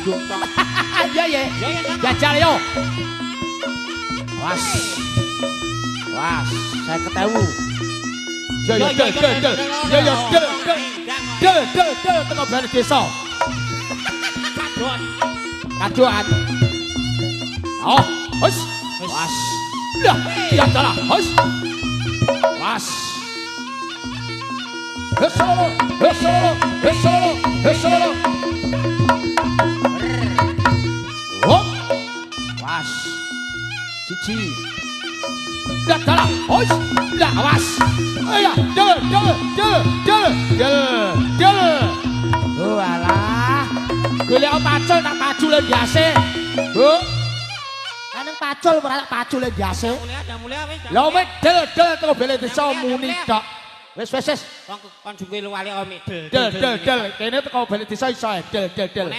dudung tok. Iya ya. Jajal yo. Was. Was, saya ketemu. Yo yo del del. Yo yo del del. Del teko bali desa. Kaduan. Kaduan. Oh, wis. Was. Lah, ya dalah. Wis. Was. Hesolo, hesolo, hesolo, hesolo. Oh. Was. Cici. Dah dalah. Wis. Lah, was. Ayo, del. Oh alah. Golek pacul tak pacul biasa. Oh. Aneng pacul ora tak pacul biasa. Mulai wis. Lah mek del teko bele desa muni tok. Wis. Kon jungke luwali omik Del. Kene teko bele desa iso del.